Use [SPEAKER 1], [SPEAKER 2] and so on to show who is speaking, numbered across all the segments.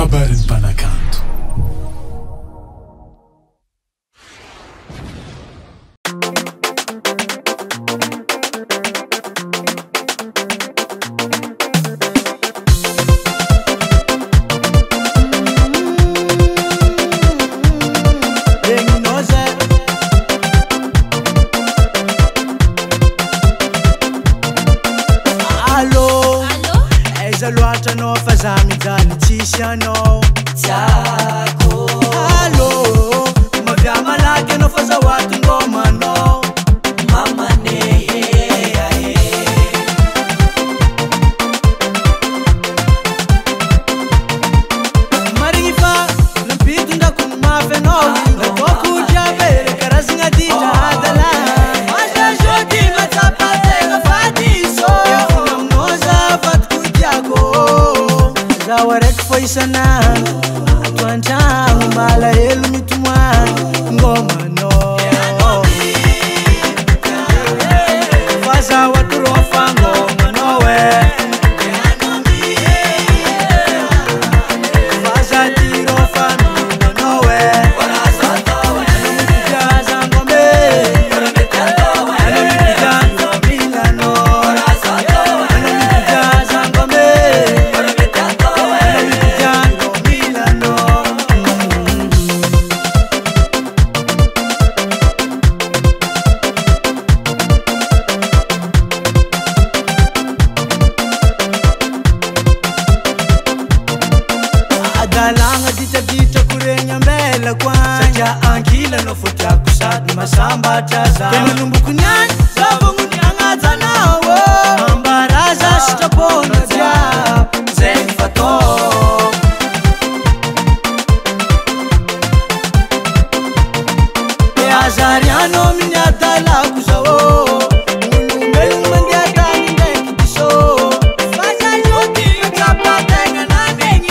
[SPEAKER 1] habari mpanakanto.
[SPEAKER 2] Loatra no fazami zany tsisianao tiako. Allô, mavia malaky anao fa zahoaty ngomanao mamane. Marigny fa nampitondako ny mafy anao nataoko jiaby karazagna ditra adala. Maza jody matsapa tegna fadiso aminao zavatiko tiako. Zaho araiky fo isan'andro ato an-tragno malahelo mitomany ngomanao. Fa zaho atorofa ngomanao fa zaho tirofa ngomanao mipiaza ngombe mipiaza milano mipiaza ngombe adalagna ditaditra koregny ambela koany satria ankila no fotiako sady masambatra za tenolomboko niany zavognony agnajanao ambaraza sitrapona jiaby zegny fatao. E azariano miny adalako zao olombelogno mandeha tany ndraiky diso fa zaho tia tsapategna nanegny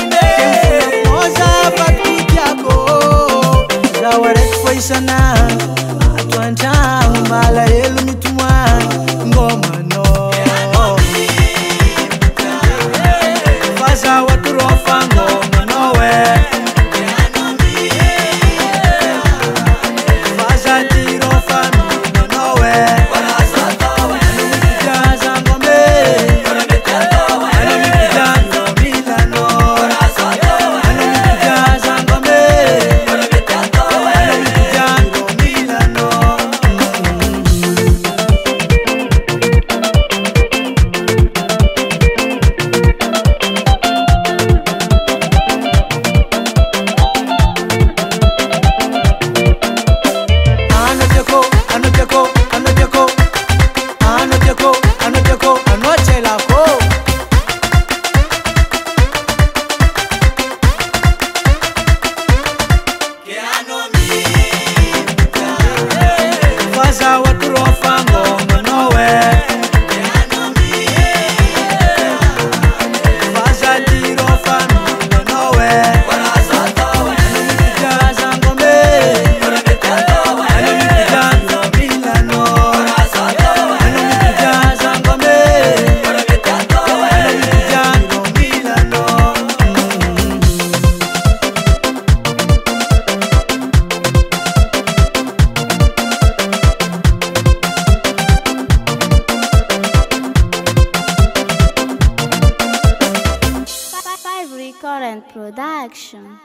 [SPEAKER 2] zaho araiky fo isan'andro ato an-tragno malahelo mitomany ngomanao. Fa zaho atorofa ngomanao fa zaho tirofa ngomanao mipiaza ngombe mipiaza milano mipiaza ngombe zaho atorofa ngomanao fa zaho tirofa ngomanao mipiaza ngombe mipiaza milano mipiaza ngombe mipiaza milano.
[SPEAKER 3] Current production.